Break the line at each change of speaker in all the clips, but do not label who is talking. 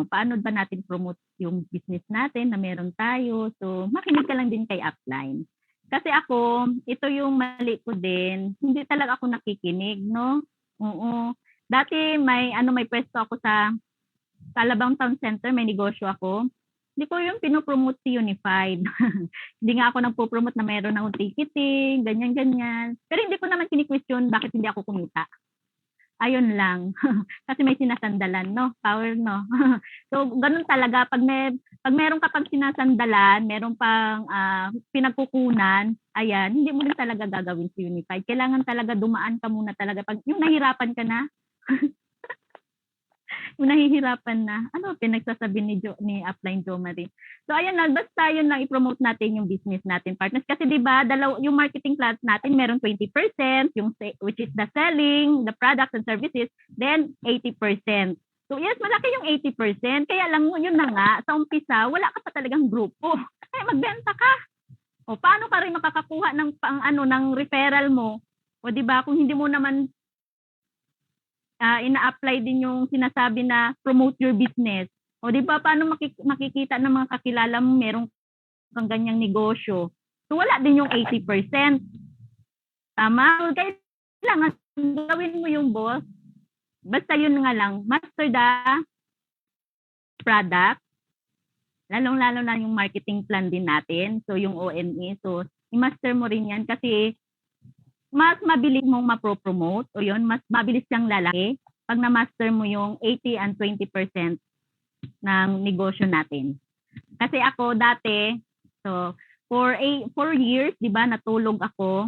paano ba natin promote yung business natin na meron tayo. So, makinig ka lang din kay upline. Kasi ako, ito yung mali ko din. Hindi talaga ako nakikinig, no? Oo. Dati may pwesto ako sa Alabang Town Center, may negosyo ako. Hindi ko yung pinopromote si Unified. Hindi nga ako nagpo-promote na meron akong ticketing, ganyan-ganyan. Pero hindi ko naman kini-question bakit hindi ako kumita. Ayun lang. Kasi may sinasandalan, no? Power, no? So, ganun talaga. Pag meron ka pang sinasandalan, meron pang pinagkukunan, ayan, hindi mo rin talaga gagawin si Unified. Kailangan talaga dumaan ka muna talaga. Pag yung nahirapan ka na, yung nahihirapan na, pinagsasabi ni Upline Jo Marie. So ayan na, basta yun lang i-promote natin yung business natin, partners. Kasi di ba, yung marketing plans natin, meron 20%, which is the selling, the products and services, then 80%. So yes, malaki yung 80%. Kaya lang yun na nga, sa umpisa, wala ka pa talagang grupo. Kaya magbenta ka. O paano ka rin makakakuha ng referral mo? O di ba, kung hindi mo naman ina-apply din yung sinasabi na promote your business. O di ba paano makikita ng mga kakilala mo merong kang ganyang negosyo? So wala din yung 80%. Tama? Kailangan gawin mo yung boss. Basta yun nga lang, master the product. Lalong-lalo na yung marketing plan din natin. So yung OME. So i-master mo rin yan kasi mas mabilis mong mapropromote o yun, mas mabilis siyang lalaki pag na-master mo yung 80 and 20% ng negosyo natin. Kasi ako dati, so for 4 years, 'di ba, natulog ako.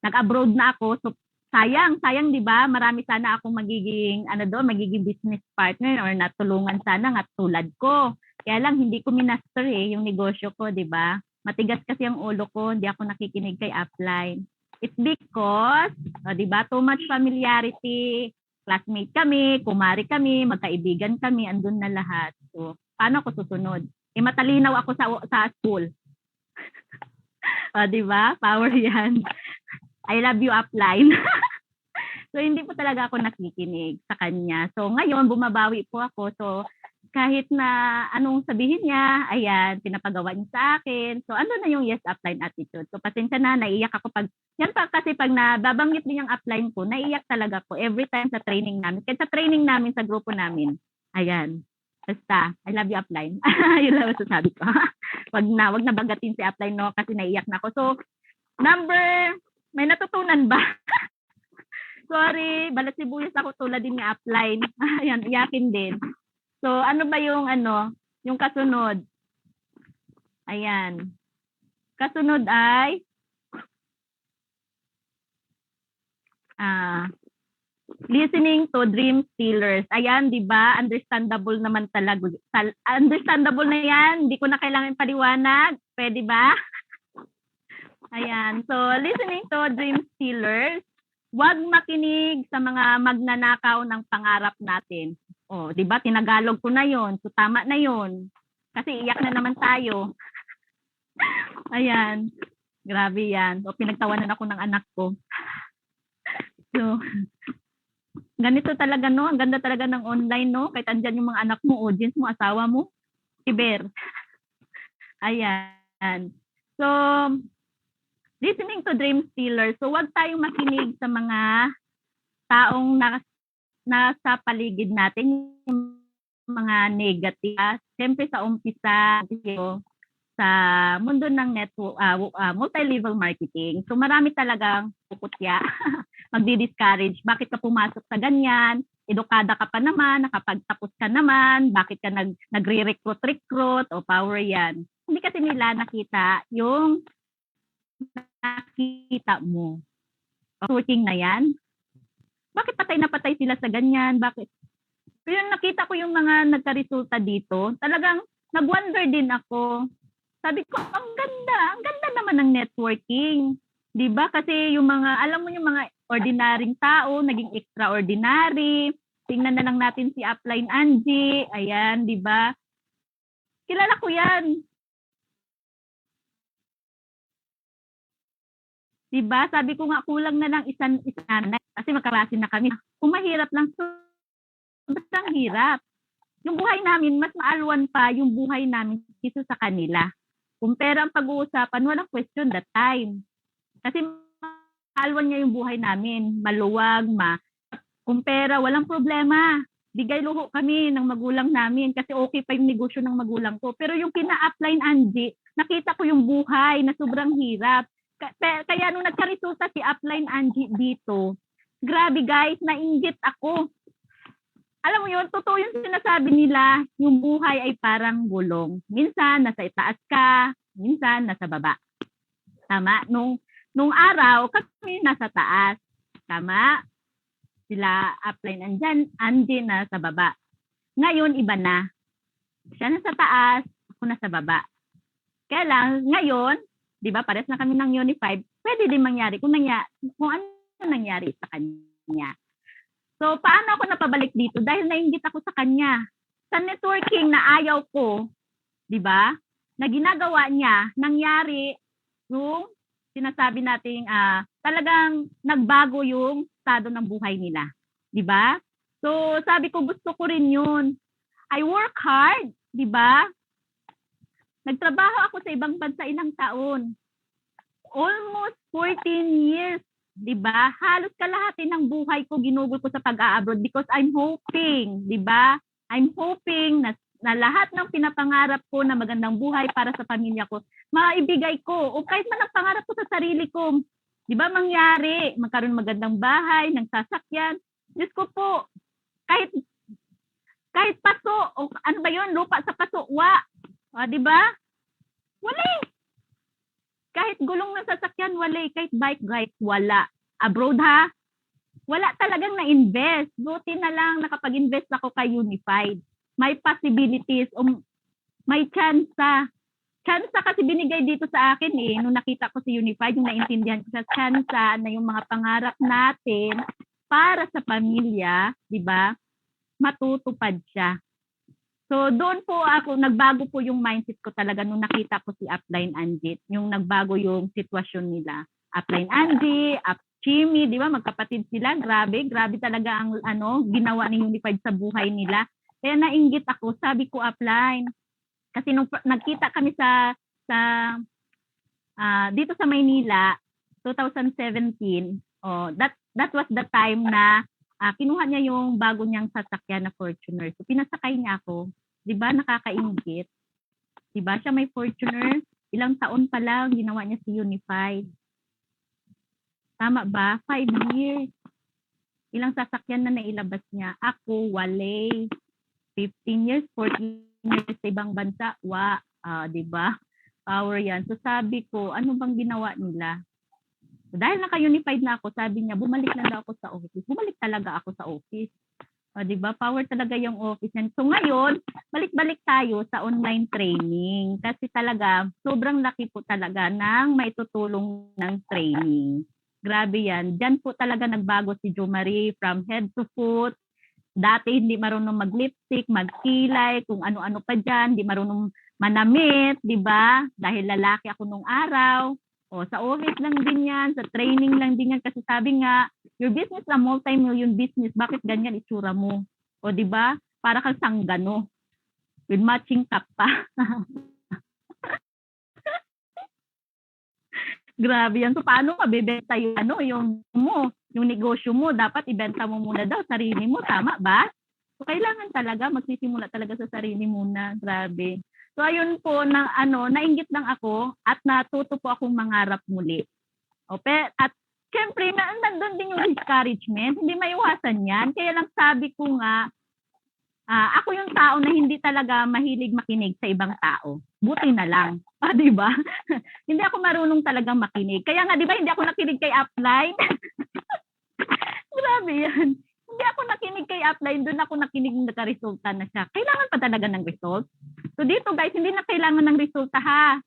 Nag-abroad na ako. So sayang 'di ba? Marami sana akong magiging magiging business partner or natulungan sana nga tulad ko. Kaya lang hindi ko minaster yung negosyo ko, 'di ba? Matigas kasi ang ulo ko, hindi ako nakikinig kay upline. It's because, di ba, too much familiarity, classmate kami, kumari kami, magkaibigan kami, andun na lahat. So, paano ako susunod? Matalinaw ako sa school. Di ba? Power yan. I love you, upline. So, hindi po talaga ako nakikinig sa kanya. So, ngayon, bumabawi po ako. So, kahit na anong sabihin niya, ayan, pinapagawa niya sa akin. So, ano na yung yes upline attitude. So, pasensya na, naiiyak ako kasi pag nababanggit din yung upline ko, naiiyak talaga ako every time sa training namin. Kahit sa training namin, sa grupo namin. Ayan. Basta, I love you upline. Yun lang masasabi ko. wag na bagatin si upline, no, kasi naiiyak na ako. So, may natutunan ba? Sorry, balat sibuyas ako tulad din ng upline. Ayan, iyakin din. So, ano ba yung yung kasunod? Ayan. Kasunod ay listening to dream stealers. Ayan, 'di ba? Understandable naman talaga. Understandable na 'yan. Hindi ko na kailangan paliwanag. Pwede ba? Ayan. So, listening to dream stealers. Huwag makinig sa mga magnanakaw ng pangarap natin. O, 'di ba? Tinagalog ko na 'yon. So, tama na 'yon. Kasi iyak na naman tayo. Ayan. Grabe 'yan. O, pinagtawanan ako ng anak ko. So, ganito talaga, no? Ang ganda talaga ng online, no? Kahit andyan yung mga anak mo, audience mo, asawa mo, iber. Ayan. So, listening to dream stealers. So, wag tayong makinig sa mga taong nasa paligid natin, yung mga negative. Siyempre sa umpisa, sa mundo ng network, multi-level marketing. So, marami talagang puputya, magdi-discourage. Bakit ka pumasok sa ganyan? Edukada ka pa naman, nakapagtapos ka naman, bakit ka nagre-recruit o power yan? Hindi kasi nila nakita yung nakita mo. Working na yan? Bakit patay na patay sila sa ganyan? Bakit? Pero nakita ko yung mga nagka-resulta dito, talagang nag-wonder din ako. Sabi ko, ang ganda naman ng networking. 'Di ba? Kasi yung mga, alam mo yung mga ordinaryong tao, naging extraordinary. Tingnan na lang natin si Upline Angie. Ayan, 'di ba? Kilala ko 'yan. 'Di ba? Sabi ko nga kulang na lang isa na kasi magkaklase na kami. Kung mahirap lang, sobrang hirap. yung buhay namin, mas maalwan pa yung buhay namin kaysa sa kanila. Kung pera ang pag-uusapan, walang question that time. Kasi maalwan niya yung buhay namin. Maluwag, kung pera, walang problema. Bigay luho kami ng magulang namin kasi okay pa yung negosyo ng magulang ko. Pero yung kina-upline Angie, nakita ko yung buhay na sobrang hirap. Kaya nung nagkaresulta si upline Angie dito, grabe guys, nainggit ako. Alam mo yun, totoo yung sinasabi nila, yung buhay ay parang gulong. Minsan, nasa itaas ka, minsan, nasa baba. Tama? Nung araw, kami nasa taas. Tama? Sila upline Angie na sa baba. Ngayon, iba na. Siya nasa taas, ako nasa baba. Kaya lang, ngayon, di ba, pares na kami ng Unified, pwede din mangyari kung ano nangyari sa kanya. So, paano ako napabalik dito? Dahil nainggit ako sa kanya. Sa networking na ayaw ko, di ba, na ginagawa niya, nangyari yung sinasabi nating talagang nagbago yung estado ng buhay nila. Di ba? So, sabi ko, gusto ko rin yun. I work hard, di ba? Nagtrabaho ako sa ibang bansa ilang taon. Almost 14 years. Diba? Halos kalahati ng buhay ko ginugol ko sa pag-a-abroad because I'm hoping, diba? I'm hoping na lahat ng pinapangarap ko na magandang buhay para sa pamilya ko, maibigay ko. O kahit man ang pangarap ko sa sarili ko, diba mangyari, magkaroon magandang bahay, ng sasakyan. Diyos ko po, kahit paso, o ano ba yun, lupa sa paso, diba? Wala. Kahit gulong na sasakyan, wala. Kahit bike ride, wala. Abroad ha? Wala talagang na-invest. Buti na lang nakapag-invest ako kay Unified. May possibilities, may tsansa. Tsansa kasi binigay dito sa akin nung nakita ko si Unified, yung naintindihan ko sa tsansa na yung mga pangarap natin para sa pamilya, di ba? Matutupad siya. So doon po ako, nagbago po yung mindset ko talaga nung nakita ko si Upline Angie, yung nagbago yung sitwasyon nila. Upline Angie, Jimmy, di ba, magkapatid sila, grabe talaga ang ginawa ni Unified sa buhay nila. Kaya nainggit ako, sabi ko Upline. Kasi nung nagkita kami sa dito sa Maynila, 2017, that was the time na kinuha niya yung bago niyang sasakyan na Fortuner. So pinasakay niya ako. 'Di ba nakakainggit? 'Di ba siya may Fortuner, ilang taon pa lang ginawa niya si Unified. Tama ba? 5 years. Ilang sasakyan na nailabas niya. Ako, wale. 15 years, 14 years sa ibang bansa. 'Di ba? Power 'yan. So sabi ko, ano bang ginawa nila? Dahil naka-unified na ako, sabi niya, bumalik na daw ako sa office. Bumalik talaga ako sa office. Di ba? Power talaga yung office. And so ngayon, balik-balik tayo sa online training. Kasi talaga, sobrang laki po talaga ng maitutulong ng training. Grabe yan. Diyan po talaga nagbago si Jo Marie from head to foot. Dati hindi marunong mag-lipstick, magkilay, kung ano-ano pa dyan. Hindi marunong manamit, di ba? Dahil lalaki ako nung araw. Sa office lang din yan, sa training lang din yan. Kasi sabi nga, your business na multi-million business, bakit ganyan itsura mo? Di ba? Para kang sanggano. With matching cap pa. Grabe yan. So, paano mabibenta yung negosyo mo? Dapat ibenta mo muna daw, sarili mo. Tama ba? So, kailangan talaga, magsisimula talaga sa sarili muna. Grabe. So ayun po nainggit lang ako at natuto po akong mangarap muli. At syempre nandun din yung discouragement, hindi maiwasan 'yan. Kaya lang sabi ko nga ako yung tao na hindi talaga mahilig makinig sa ibang tao. Buti na lang, 'di ba? Hindi ako marunong talagang makinig. Kaya nga 'di ba hindi ako nakinig kay Upline. Grabe 'yan. Hindi ako nakinig kay Upline, doon ako nakinig ng nagka-resulta na siya. Kailangan pa talaga ng result. So dito guys, hindi na kailangan ng resulta ha.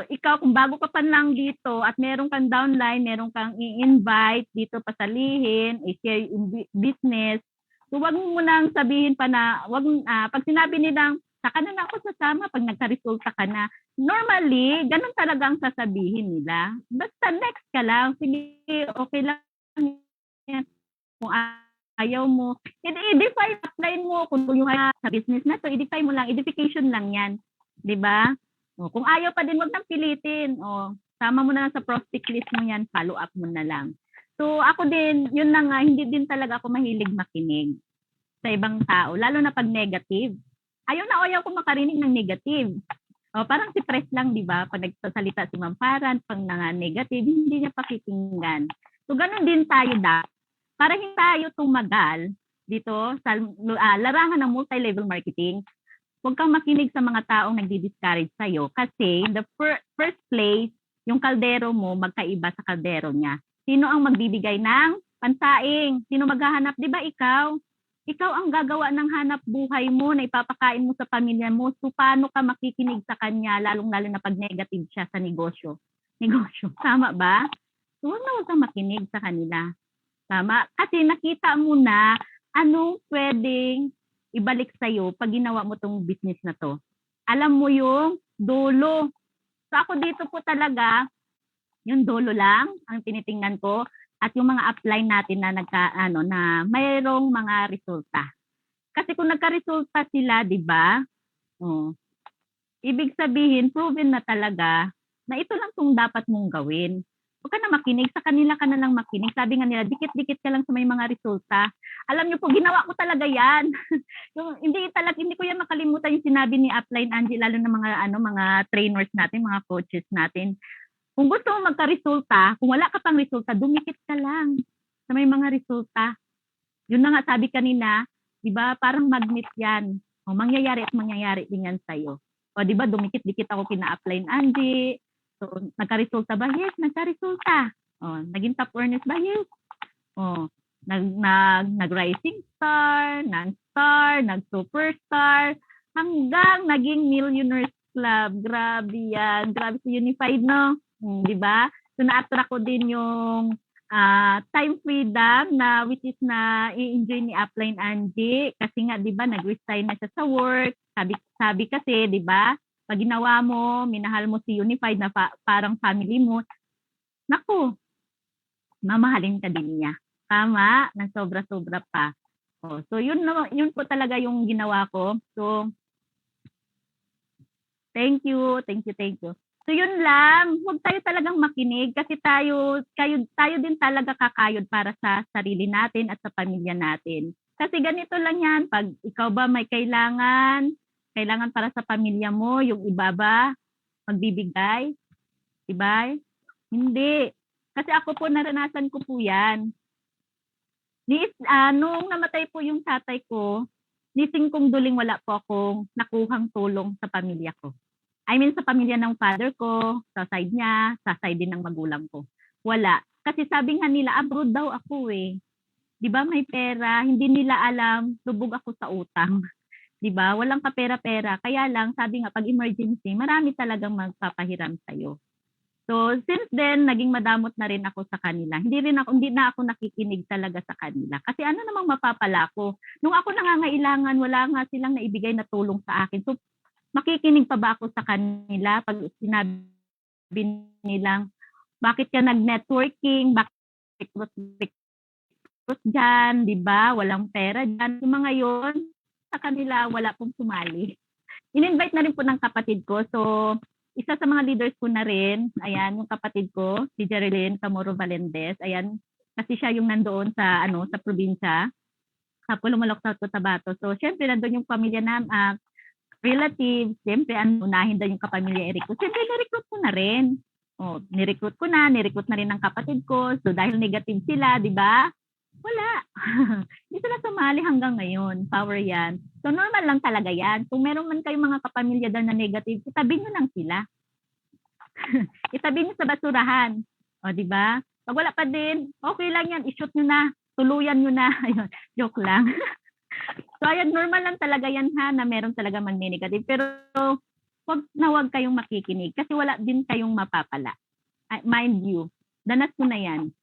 Ikaw kung bago ka pa lang dito at meron kang downline, meron kang i-invite dito pasalihin, i-share yung business. So wag mo nang sabihin pa na pag sinabi nilang saka na ako sasama pag nagka-resulta ka na. Normally, ganun talaga ang sasabihin nila. Basta next ka lang, sige, okay lang yan. Kung ayaw mo, i-define, apply mo kung yung sa business na to, i-define mo lang, edification lang yan. 'Di ba? O, kung ayaw pa din, wag nang pilitin. O, sama mo na lang sa prospect list mo yan, follow up mo na lang. So ako din, yun na nga, hindi din talaga ako mahilig makinig sa ibang tao, lalo na pag negative. Ayaw ko makarinig ng negative. O, parang si Press lang, di ba? Pag nagsasalita si Ma'am Paran, pag negative, hindi niya pakikinggan. So, ganun din tayo para hindi tayo tumagal dito sa larangan ng multi-level marketing. Huwag kang makinig sa mga taong nagdi-discourage sa'yo kasi in the first place, yung kaldero mo magkaiba sa kaldero niya. Sino ang magbibigay ng pansaing? Sino maghahanap? Di ba ikaw? Ikaw ang gagawa ng hanap buhay mo na ipapakain mo sa pamilya mo. So, paano ka makikinig sa kanya, lalong-lalo na pag negative siya sa negosyo? Tama ba? So, huwag kang makinig sa kanila. Tama? Kasi nakita mo na anong pwedeng ibalik sa'yo pag ginawa mo tong business na to. Alam mo yung dolo. So, ako dito po talaga, yung dolo lang ang tinitingnan ko. At yung mga apply natin na na mayroong mga resulta. Kasi kung nagka-resulta sila, 'di ba? Oh. Ibig sabihin, proven na talaga na ito lang tong dapat mong gawin. Huwag ka na makinig, sa kanila ka na lang makinig. Sabi nga nila, dikit-dikit ka lang sa may mga resulta. Alam niyo po, ginawa ko talaga 'yan. Hindi ko yan makalimutan yung sinabi ni Upline Angie, lalo na mga trainers natin, mga coaches natin. Kung gusto mo magka-resulta, kung wala ka pang resulta, dumikit ka lang sa may mga resulta. Yun na nga sabi kanina, di ba, parang magnet yan. O, mangyayari din yan sa'yo. O, di ba, dumikit-dikit ako kina-apply Angie. So, nagka-resulta ba? Yes, nagka-resulta. O, naging top earners ba? Yes. O, nag-rising star, non-star, nag-superstar, hanggang naging millionaires club. Grabe yan. Grabe sa Unified, no? Di ba? So na-attract ko din yung time freedom na which is na i-enjoy ni Upline Angie kasi nga 'di ba nag-resign na siya sa work. Sabi kasi 'di ba? Pag ginawa mo, minahal mo si Unified na parang family mo. Naku. Mamahalin ka din niya. Tama, ng sobra-sobra pa. Oh, so yun po talaga yung ginawa ko. So thank you. So yun lang, huwag tayo talagang makinig kasi tayo din talaga kakayod para sa sarili natin at sa pamilya natin. Kasi ganito lang yan, pag ikaw ba may kailangan para sa pamilya mo, yung iba ba magbibigay? Diba? Hindi. Kasi ako po, naranasan ko po yan. Nung namatay po yung tatay ko, nising kong duling wala po akong nakuhang tulong sa pamilya ko. I mean, sa pamilya ng father ko, sa side niya, sa side din ng magulang ko. Wala. Kasi sabi nga nila, abroad daw ako eh. Di ba may pera? Hindi nila alam, lubog ako sa utang. Di ba? Walang kapera-pera. Kaya lang, sabi nga, pag emergency, marami talagang magpapahiram sa'yo. So, since then, naging madamot na rin ako sa kanila. Hindi na ako nakikinig talaga sa kanila. Kasi ano namang mapapala ko? Nung ako nangangailangan, wala nga silang naibigay na tulong sa akin. So, makikinig pa ba ako sa kanila pag sinabi nilang, bakit ka nag-networking, bakit recruit dyan, di ba? Walang pera dyan. Yung mga yon sa kanila, wala pong sumali. In-invite na rin po ng kapatid ko. So, isa sa mga leaders ko na rin, ayan, yung kapatid ko, si Jerilyn Camoro Valendez, ayan, kasi siya yung nandoon sa, sa probinsya, sa Pulumalok, South Cotabato. So, syempre, nandoon yung pamilya na, relatives, siyempre, unahin daw yung kapamilya i-recruit. Siyempre, ni-recruit ko na rin. Ni-recruit na rin ng kapatid ko. So, dahil negative sila, di ba? Wala. Hindi sila sumali hanggang ngayon. Power yan. So, normal lang talaga yan. Kung meron man kayong mga kapamilya daw na negative, itabi nyo lang sila. Itabi nyo sa basurahan. O, di ba? Pag wala pa din, okay lang yan. I-shoot nyo na. Tuluyan nyo na. Ayun, joke lang. So, ayan, normal lang talaga yan ha, na meron talaga mag-negative. Pero, wag kayong makikinig kasi wala din kayong mapapala. Mind you, danas ko na yan.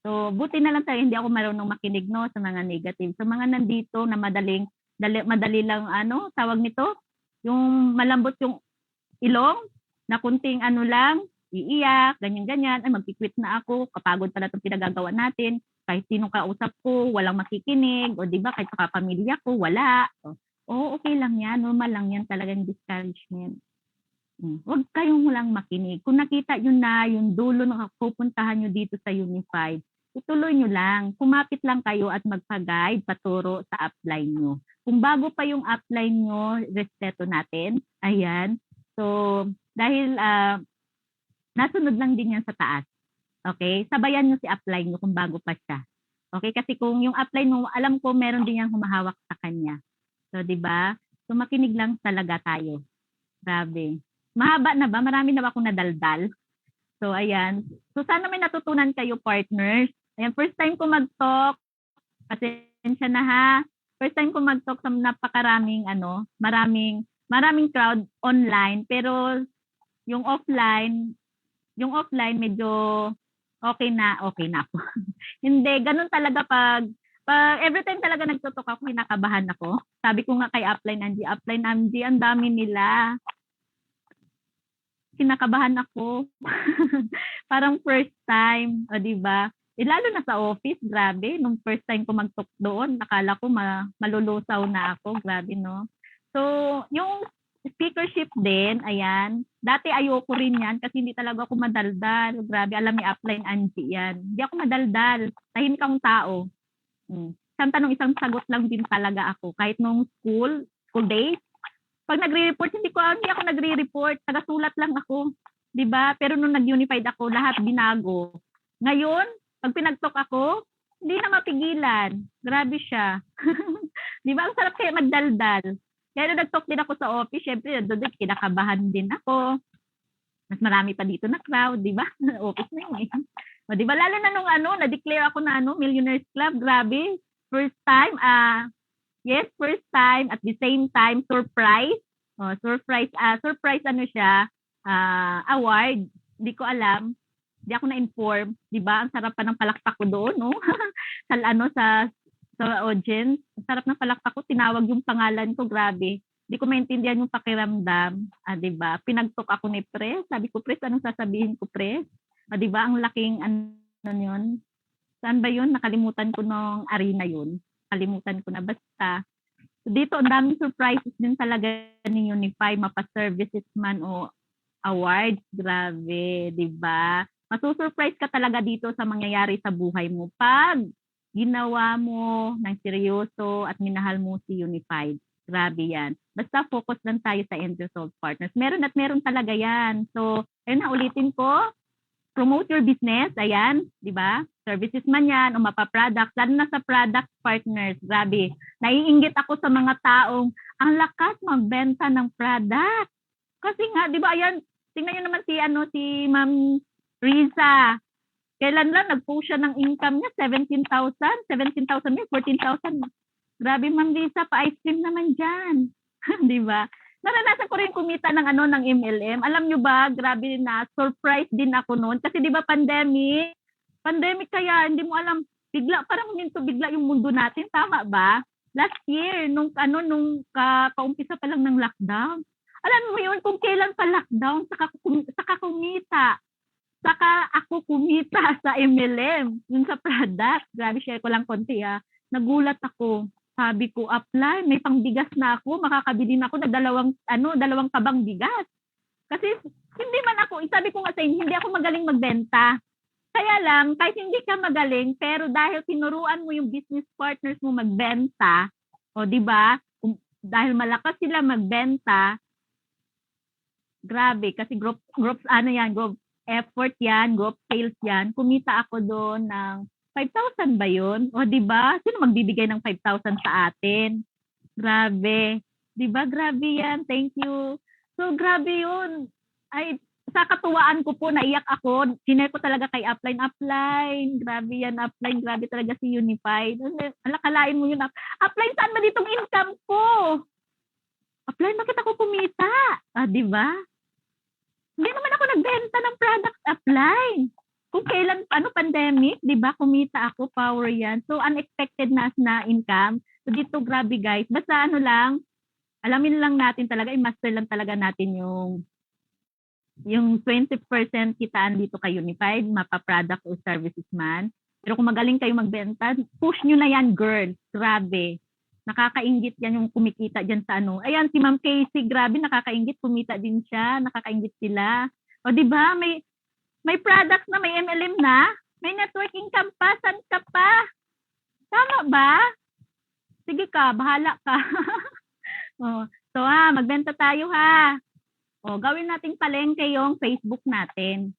So, buti na lang tayo, hindi ako marunong makinig no, sa mga negative. Sa mga nandito na madali lang, tawag nito, yung malambot yung ilong, na kunting lang, iiyak, ganyan-ganyan, ay magkikwit na ako, kapagod pala itong pinagagawa natin. kahit sinong kausap ko, walang makikinig, o di ba, kahit sa pamilya ko, wala. Okay lang yan, normal lang yan talagang discouragement. Huwag kayong walang makinig. Kung nakita nyo na yung dulo na pupuntahan nyo dito sa Unified, ituloy nyo lang. Kumapit lang kayo at magpa-guide, paturo sa upline nyo. Kung bago pa yung upline nyo, respeto natin. Ayan. So, dahil nasunod lang din yan sa taas. Okay? Sabayan nyo si upline nyo kung bago pa siya. Okay? Kasi kung yung upline mo, alam ko meron din yung humahawak sa kanya. So, di ba? So, makinig lang talaga tayo. Grabe. Mahaba na ba? Marami na ba akong nadaldal? So, ayan. So, sana may natutunan kayo, partners. Ayan, first time ko mag-talk. Pasensya na ha. First time ko mag-talk sa napakaraming, maraming crowd online. Pero, yung offline medyo okay na ako. Hindi, ganun talaga pag every time talaga nagtutok ako, kinakabahan ako. Sabi ko nga kay Upline Angie, ang dami nila. Kinakabahan ako. Parang first time, o di ba? Lalo na sa office, grabe. Nung first time ko mag-talk doon, nakala ko malulusaw na ako. Grabe, no? So, yung speakership din, ayan. Dati ayoko rin yan kasi hindi talaga ako madaldal. Grabe, alam ni Upline Angie yan. Hindi ako madaldal. Tahimik akong tao. Isang tanong, isang sagot lang din talaga ako. Kahit nung school days, pag nagre-report, hindi ako nagre-report. Tagasulat lang ako. 'Di ba? Pero nung nag-unified ako, lahat binago. Ngayon, pag pinag-talk ako, hindi na mapigilan. Grabe siya. 'Di ba? Ang sarap kaya magdaldal. Kaya nung nag-talk din ako sa office, syempre, doon kinakabahan din ako. Mas marami pa dito na crowd, 'di ba? Office na yun. O, 'di ba? Lalo na nung na-declare ako na Millionaires Club, grabe. First time, first time, at the same time, surprise. Surprise siya, award. Hindi ko alam. Hindi ako na-inform. Di ba? Ang sarap pa ng palakpak ko doon, no? sa audience. Ang sarap ng palakpak ko. Tinawag yung pangalan ko. Grabe. Hindi ko maintindihan yung pakiramdam. Di ba? Pinagtok ako ni Pres. Sabi ko, Pres, anong sasabihin ko, Pres? Di ba? Ang laking, yun? Saan ba yun? Nakalimutan ko nung arena yun. Kalimutan ko na. Basta, dito, ang daming surprises din talaga ni Unify, mapa-services man o awards. Grabe, di ba? Masusurprise ka talaga dito sa mangyayari sa buhay mo pag ginawa mo ng seryoso at minahal mo si Unified. Grabe yan. Basta focus lang tayo sa end result partners. Meron at meron talaga yan. So, ayun na, ulitin ko. Promote your business, ayan, di ba? Services man yan o mapa-products, lalo na sa product partners. Grabe, naiinggit ako sa mga taong ang lakas magbenta ng product. Kasi nga, di ba, ayan, tingnan nyo naman si Ma'am Riza. Kailan lang nag-post siya ng income niya, 17,000 niya, 14,000. Grabe, Ma'am Riza, pa-ice cream naman dyan. Di ba? Naranasan ko rin kumita ng MLM. Alam nyo ba, grabe na, surprise din ako noon. Kasi di ba pandemic kaya, hindi mo alam, parang minto bigla yung mundo natin. Tama ba? Last year, nung kaumpisa pa lang ng lockdown. Alam mo yun, kung kailan pa lockdown, saka kumita. Saka ako kumita sa MLM, yun sa product. Grabe, share ko lang konti Nagulat ako. Sabi ko, apply, may pangbigas na ako, makakabili na ako ng dalawang kabang bigas. Kasi hindi man ako, sabi ko nga sa inyo, hindi ako magaling magbenta. Kaya lang, kahit hindi ka magaling, pero dahil tinuruan mo yung business partners mo magbenta, o di ba? Dahil malakas sila magbenta, grabe, kasi group effort yan, group sales yan, kumita ako doon ng 5,000 ba yun? O di ba? Sino magbibigay ng 5,000 sa atin? Grabe. Di ba? Grabe yan. Thank you. So, grabe yun. Ay, sa katuwaan ko po, naiyak ako. Sinare ko talaga kay Upline. Grabe yan, Upline. Grabe talaga si Unified. Alakalain mo yun. Upline, saan ba ditong income ko? Upline, bakit ako kumita? Di ba? Hindi naman ako nagbenta ng product, Upline. Kung kailan, pandemic, di ba, kumita ako, power yan. So, unexpected na income. So, dito, grabe guys. Basta alamin lang natin talaga, i-master lang talaga natin yung 20% kitaan dito kay Unified, mapa-product o services man. Pero kung magaling kayo magbenta, push nyo na yan, girls. Grabe. Nakakaingit yan yung kumikita dyan sa ano. Ayan, si Ma'am Casey, grabe, nakakaingit. Kumita din siya. Nakakaingit sila. O, di ba? May products na, may MLM na. May network income pa. San ka pa? Tama ba? Sige ka, bahala ka. O, so magbenta tayo ha. O, gawin nating palengke yung Facebook natin.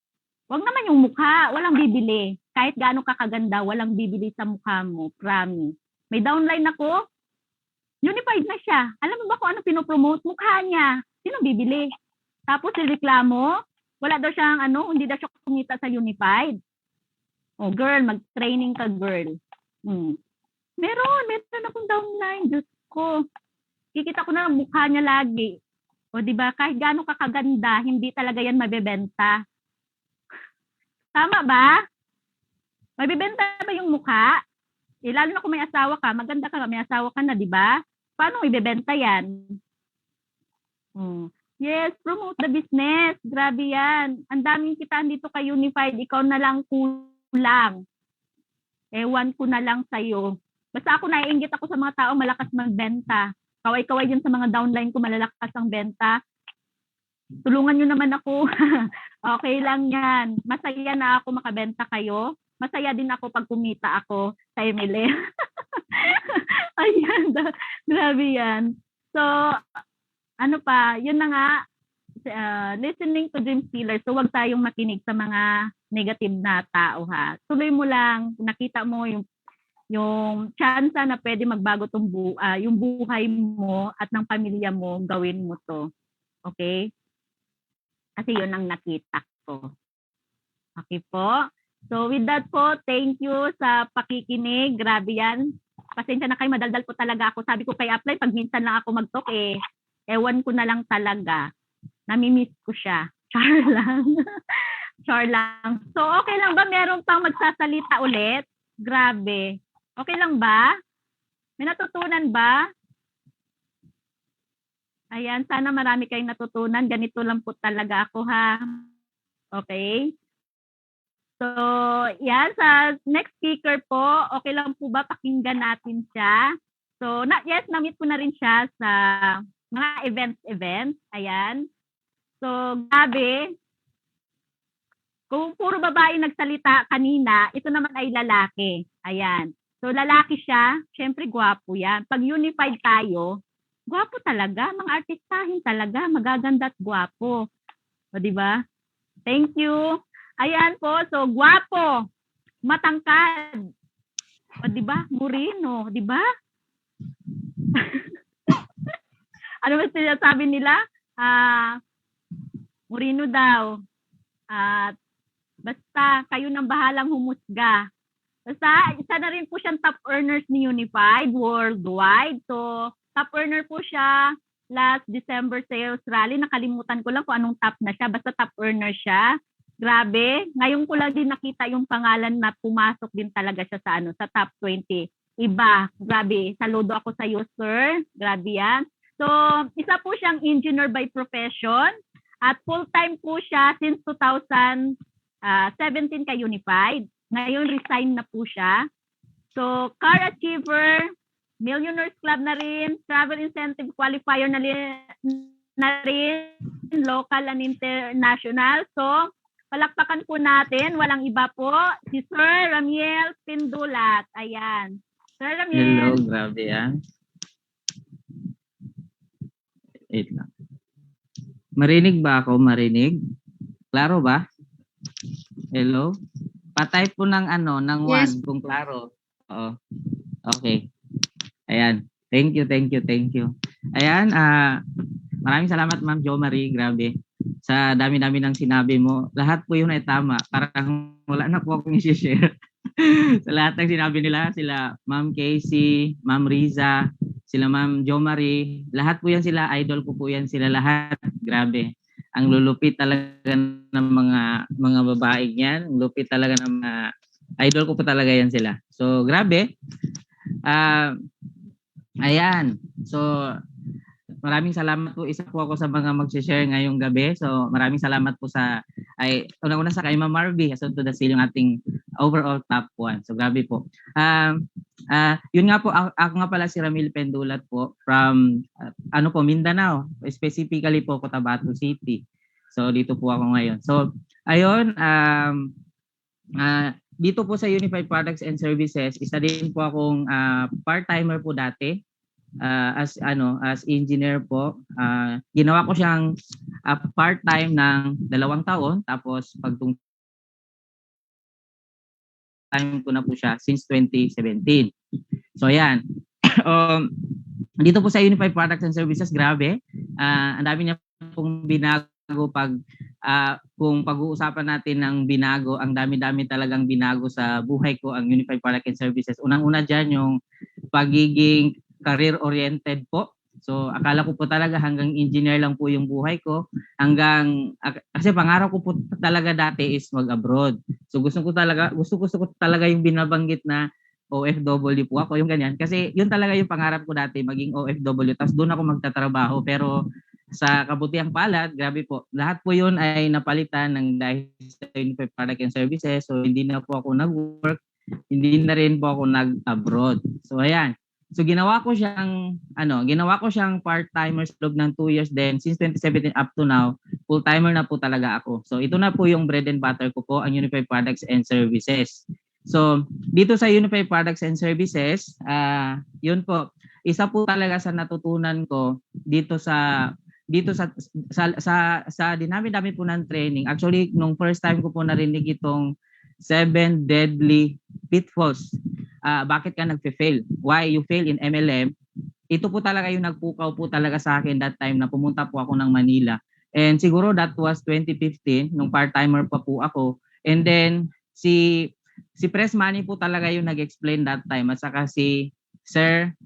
Huwag naman yung mukha, walang bibili. Kahit gaano kakaganda, walang bibili sa mukha mo, promise. May downline ako, unified na siya. Alam mo ba kung ano pinopromote? Mukha niya. Sino bibili? Tapos reklamo, wala daw siyang hindi daw siya kumita sa unified. Oh, girl, mag-training ka, girl. Meron akong downline, Diyos ko. Kikita ko na ang mukha niya lagi. O, di ba? Kahit gaano kakaganda, hindi talaga yan mabebenta. Tama ba? Mabibenta ba yung mukha? Lalo na kung may asawa ka, maganda ka, may asawa ka na, di ba? Paano ibebenta yan? Yes, promote the business. Grabe yan. Ang daming kitaan dito kay Unified. Ikaw na lang kulang. Ewan ko na lang sa'yo. Basta ako naiinggit ako sa mga tao malakas magbenta. Kaway-kaway yun sa mga downline ko, malalakas ang benta. Tulungan nyo naman ako. Okay lang yan. Masaya na ako makabenta kayo. Masaya din ako pag kumita ako sa MLM. Ayan, grabe yan. So, yun na nga, listening to dream stealers. So, wag tayong makinig sa mga negative na tao ha. Tuloy mo lang, nakita mo yung chance na pwede magbago yung buhay mo at ng pamilya mo, gawin mo to. Okay? Kasi yun ang nakita ko. Okay po? So with that po, thank you sa pakikinig. Grabe yan. Pasensya na kayo, madaldal po talaga ako. Sabi ko kay apply, pag minsan lang ako mag-talk ewan ko na lang talaga. Namimiss ko siya. Char lang. Char lang. So okay lang ba? Meron pang magsasalita ulit? Grabe. Okay lang ba? May natutunan ba? Ayan, sana marami kayong natutunan. Ganito lang po talaga ako ha. Okay? So, yan, sa next speaker po, okay lang po ba pakinggan natin siya? So, yes, na-meet ko na rin siya sa mga events. Ayan. So, grabe. Kung puro babae nagsalita kanina, ito naman ay lalaki. Ayan. So, lalaki siya. Siyempre, gwapo yan. Pag unified tayo, gwapo talaga, mga artistahin talaga, magaganda at gwapo. O, di ba? Thank you. Ayan po, so gwapo, matangkad. O, di ba? Moreno, di ba? Ano ba sinasabi nila? Moreno daw. At basta kayo nang bahalang humusga. Basta isa na rin po siyang top earners ni Unified worldwide. So, top earner po siya last December sales rally. Nakalimutan ko lang kung anong top na siya. Basta top earner siya. Grabe. Ngayon ko lang din nakita yung pangalan na pumasok din talaga siya sa top 20. Iba. Grabe. Saludo ako sa iyo, sir. Grabe yan. So, isa po siyang engineer by profession. At full-time po siya since 2017 kay Unified. Ngayon, resign na po siya. So, car achiever, Millionaires Club na rin, travel incentive qualifier na rin, local and international. So, palakpakan po natin, walang iba po, si Sir Ramiel Pindulat. Ayan. Sir Ramiel.
Hello, grabe yan. Wait lang. Marinig ba ako? Marinig? Klaro ba? Hello? Patay po ng ng
Yes.
1 kung klaro. Oo. Okay. Ayan. Thank you. Ayan, maraming salamat Ma'am Jo Marie, grabe. Sa dami-dami ng sinabi mo, lahat po yun ay tama. Parang wala na po akong i-share. Sa lahat ng sinabi nila, sila Ma'am Casey, Ma'am Riza, sila Ma'am Jo Marie, lahat po yan sila, idol ko po yan sila lahat. Grabe. Ang lulupit talaga ng mga babaeng yan. Ang lupit talaga ng mga idol ko po talaga yan sila. So, grabe. Ayan. So, maraming salamat po. Isa po ako sa mga mag-share ngayong gabi. So, maraming salamat po unang-una sa kay Ma'am Marvy. Asunto da yung ating overall top 1. So grabe po. Yun nga po, ako nga pala si Ramil Pendulat po from Mindanao, specifically po Cotabato City. So dito po ako ngayon. So ayun, dito po sa Unified Products and Services, isa din po akong part-timer po dati. As engineer po, ginawa ko siyang part-time ng 2 taon, tapos pagtung time ko na po siya since 2017. So ayan. Dito po sa Unified Products and Services, grabe. Ang dami niya pong binago kung pag-uusapan natin ng binago, ang dami-dami talagang binago sa buhay ko ang Unified Products and Services. Unang-una dyan yung pagiging career-oriented po. So akala ko po talaga hanggang engineer lang po yung buhay ko, kasi pangarap ko po talaga dati is mag-abroad. So gusto ko talaga yung binabanggit na OFW po ako, yung ganyan. Kasi yun talaga yung pangarap ko dati, maging OFW. Tapos doon ako magtatrabaho. Pero sa kabutihang palad, grabe po, lahat po yun ay napalitan ng dahil sa Unified Products and Services. So hindi na po ako nag-work, hindi na rin po ako nag-abroad. So ayan. So ginawa ko siyang part-timer sa loob ng 2 years, then since 2017 up to now, full-timer na po talaga ako. So ito na po yung bread and butter ko po, ang Unified Products and Services. So dito sa Unified Products and Services, yun po, isa po talaga sa natutunan ko dito sa dinami-dami po ng training. Actually, nung first time ko po narinig itong 7 deadly pitfalls. Bakit ka nagfe-fail? Why you fail in MLM? Ito po talaga yung nagpukaw po talaga sa akin that time na pumunta po ako ng Manila. And siguro that was 2015, nung part-timer pa po ako. And then si Press Money po talaga yung nag-explain that time, at saka si Sir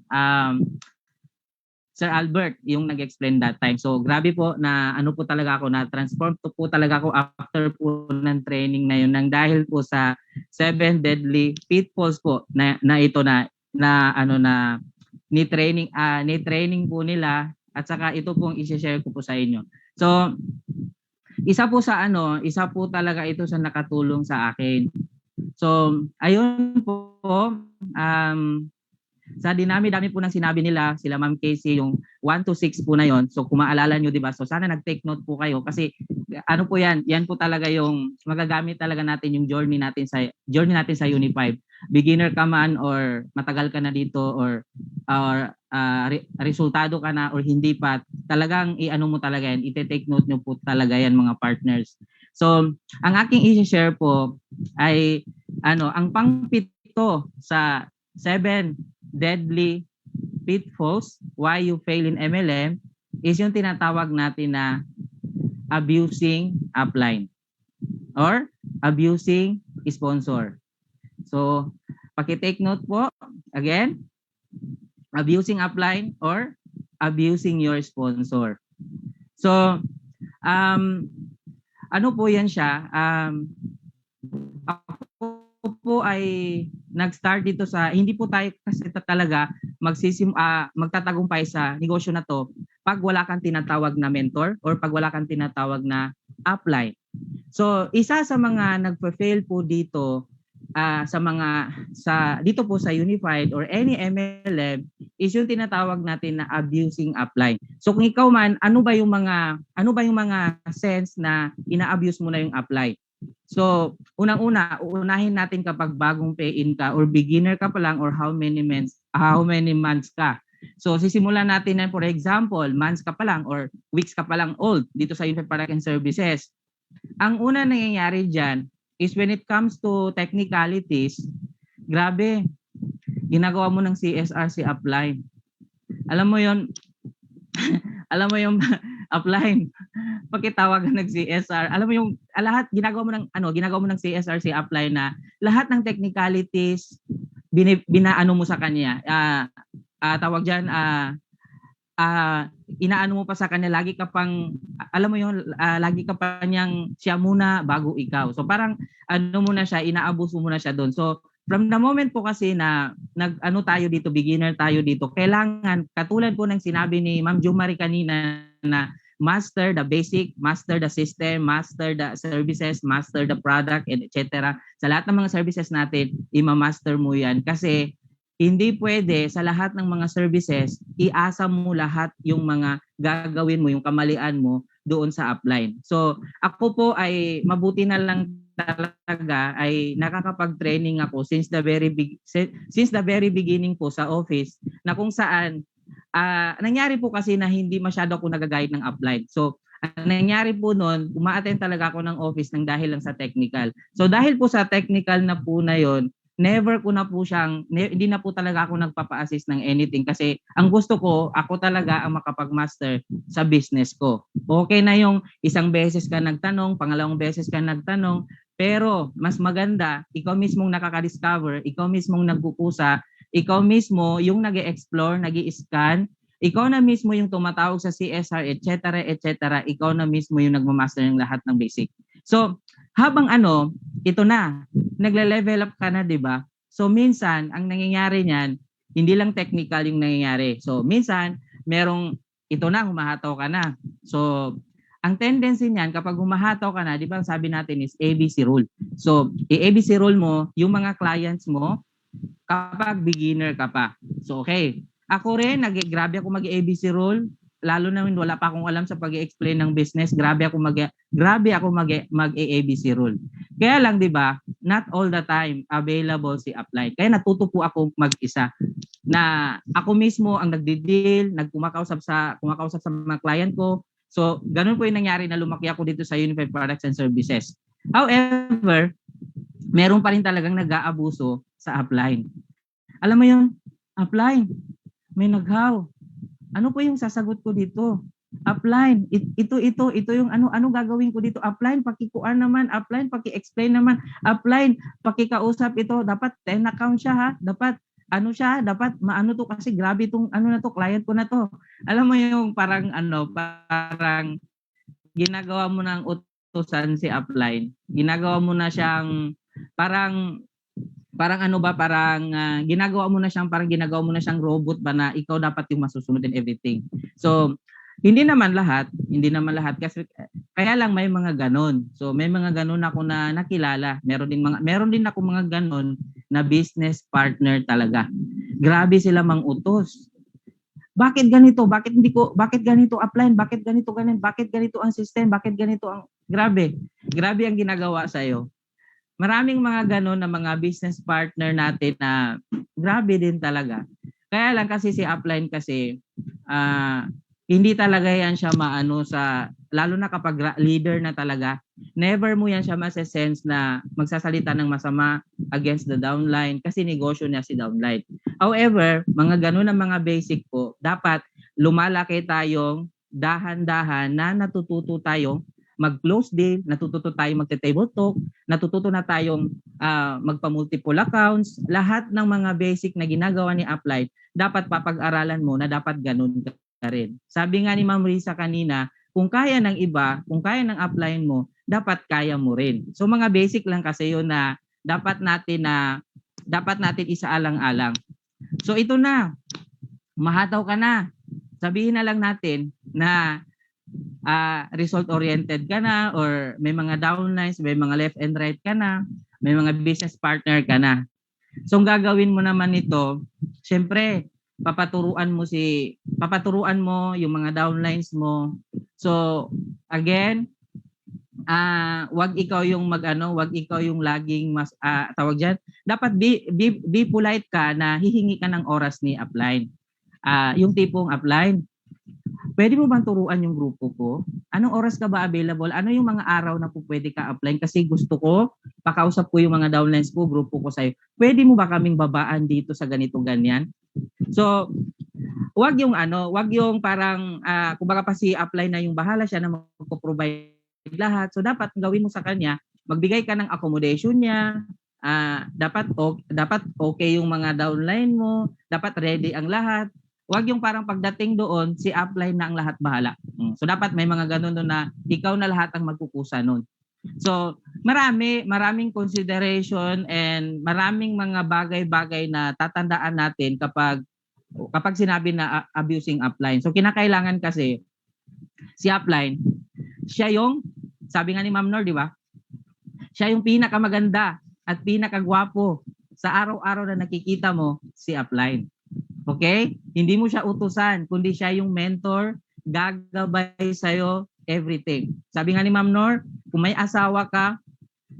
Albert yung nag-explain that time. So grabe po na po talaga ako, na transform po talaga ako after po ng training na yun, nang dahil po sa 7 deadly pitfalls po na ito na ni training po nila, at saka ito pong i-share ko po sa inyo. So isa po talaga ito sa nakatulong sa akin. So ayun po, sa dinami-dami po ng sinabi nila, sila Ma'am Casey, yung 1 to 6 po na yon. So kung maalala nyo, di ba? So sana nag-take note po kayo, kasi po yan po talaga yung magagamit talaga natin yung journey natin sa Unified. Beginner ka man or matagal ka na dito, or resultado ka na or hindi pa, talagang mo talaga yan, ite-take note nyo po talaga yan, mga partners. So ang aking i-share po ay ang pang-pito sa 7 deadly pitfalls why you fail in MLM is yung tinatawag natin na abusing upline or abusing sponsor. So paki-take note po again, abusing upline or abusing your sponsor. So po yan siya, ako po ay nag-start dito sa, hindi po tayo kasi talaga magtatagumpay sa negosyo na to pag wala kang tinatawag na mentor or pag wala kang tinatawag na upline. So isa sa mga nagpa-fail po dito dito po sa Unified or any MLM is yung tinatawag natin na abusing upline. So kung ikaw man, ano ba yung mga sense na ina-abuse mo na yung upline? So, uunahin natin kapag bagong pay-in ka or beginner ka pa lang, or how many months ka. So, sisimulan natin na, for example, months ka pa lang or weeks ka pa lang old dito sa Unified Products and Services. Ang una nangyayari dyan is when it comes to technicalities, grabe, ginagawa mo ng CSR si upline. Alam mo yon upline, pagkitawagan ng CSR, alam mo yung lahat ginagawa mo ng CSR si upline, na lahat ng technicalities binaano mo sa kanya. Tawag diyan, inaano mo pa sa kanya, lagi ka pang lagi ka pa niyang siya muna bago ikaw. So parang muna siya, inaabuso mo na siya doon. So from the moment po kasi na tayo dito, beginner tayo dito, kailangan, katulad po ng sinabi ni Ma'am Jo Marie kanina, na master the basic, master the system, master the services, master the product, and etc. Sa lahat ng mga services natin, ima-master mo yan kasi hindi pwede sa lahat ng mga services, iasa mo lahat yung mga gagawin mo, yung kamalian mo doon sa upline. So, ako po ay mabuti na lang talaga ay nakakapag-training ako since the very beginning po sa office na kung saan nangyari po kasi na hindi masyado ako nag-guide ng upline. So, ang nangyari po noon, uma-attend talaga ako ng office ng dahil lang sa technical. So, dahil po sa technical na po na yon, never ko na po siyang, hindi na po talaga ako nagpapa-assist ng anything kasi ang gusto ko, ako talaga ang makapag-master sa business ko. Okay na yung isang beses ka nagtanong, pangalawang beses ka nagtanong, pero mas maganda, ikaw mismong nakaka-discover, ikaw mismong nagkukusa, ikaw mismo yung nag-e-explore, nag-i-scan, ikaw na mismo yung tumatawag sa CSR, etc., etc., ikaw na mismo yung nagmamaster ng lahat ng basic. So, habang ito na, nagle-level up ka na, di ba? So, minsan, ang nangyayari niyan, hindi lang technical yung nangyayari. So, minsan, ito na, humahataw ka na. So, ang tendency niyan, kapag humahataw ka na, di ba, sabi natin is ABC rule. So, i-ABC rule mo, yung mga clients mo, kapag beginner ka pa. So, okay. Ako rin, grabe ako mag-ABC rule. Lalo na wala pa akong alam sa pag-i-explain ng business, grabe ako mag-ABC rule. Kaya lang 'di ba, not all the time available si upline. Kaya natuto po ako mag-isa na ako mismo ang nagdi-deal, kumakausap sa mga client ko. So, ganun po 'yung nangyari na lumaki ako dito sa Unified Products and Services. However, meron pa rin talagang nag-aabuso sa upline. Alam mo 'yun, upline, may naghaw. Ano po yung sasagot ko dito? Upline, ito yung ano gagawin ko dito? Upline, pakikuan naman. Upline, paki-explain naman. Upline, pakikausap ito. Dapat 10 account siya ha. Dapat dapat maano to kasi grabe itong na to, client ko na to. Alam mo yung parang ginagawa mo ng utusan si upline. Ginagawa mo na siyang ginagawa mo na siyang robot ba na ikaw dapat yung masusunod and everything. So, hindi naman lahat kasi kaya lang may mga ganon. So, may mga ganon ako na nakilala. Meron din ako mga ganon na business partner talaga. Grabe sila mangutos. Bakit ganito? Bakit ganito upline? Bakit ganito ganun? Bakit ganito ang system? Bakit ganito ang grabe ang ginagawa sa iyo. Maraming mga ganon na mga business partner natin na grabe din talaga. Kaya lang kasi si upline kasi hindi talaga yan siya maano lalo na kapag leader na talaga, never mo yan siya mase-sense na magsasalita ng masama against the downline kasi negosyo niya si downline. However, mga ganon na mga basic po, dapat lumalaki tayong dahan-dahan na natututo tayong mag-close deal, natututo tayong magte-table talk, natututo na tayong magpa-multiple accounts, lahat ng mga basic na ginagawa ni upline, dapat papag-aralan mo na dapat ganun ka rin. Sabi nga ni Ma'am Risa kanina, kung kaya ng iba, kung kaya ng upline mo, dapat kaya mo rin. So mga basic lang kasi yun na dapat natin isaalang-alang. So ito na, mahataw ka na. Sabihin na lang natin na result-oriented ka na or may mga downlines, may mga left and right ka na, may mga business partner ka na. So, ang gagawin mo naman ito, syempre, papaturuan mo yung mga downlines mo. So, again, wag ikaw yung wag ikaw yung laging tawag diyan. Dapat be polite ka na hihingi ka ng oras ni upline. Yung tipong upline, pwede mo bang turuan yung grupo ko? Anong oras ka ba available? Ano yung mga araw na po pwede ka apply? Kasi gusto ko, pakausap ko yung mga downlines ko, grupo ko sa'yo. Pwede mo ba kaming babaan dito sa ganito ganyan? So, wag yung parang, kumbaga pa si apply na yung bahala siya na magpo-provide lahat. So, dapat gawin mo sa kanya, magbigay ka ng accommodation niya, dapat okay yung mga downline mo, dapat ready ang lahat. Wag yung parang pagdating doon, si upline na ang lahat bahala. So dapat may mga ganun doon na ikaw na lahat ang magkukusa noon. So maraming consideration and maraming mga bagay-bagay na tatandaan natin kapag sinabi na abusing upline. So kinakailangan kasi Si upline, siya yung, sabi nga ni Ma'am Nor, di ba? Siya yung pinakamaganda at pinakagwapo sa araw-araw na nakikita mo, si upline. Okay? Hindi mo siya utusan, kundi siya yung mentor, gagabay sa'yo, everything. Sabi nga ni Ma'am Nor, kung may asawa ka,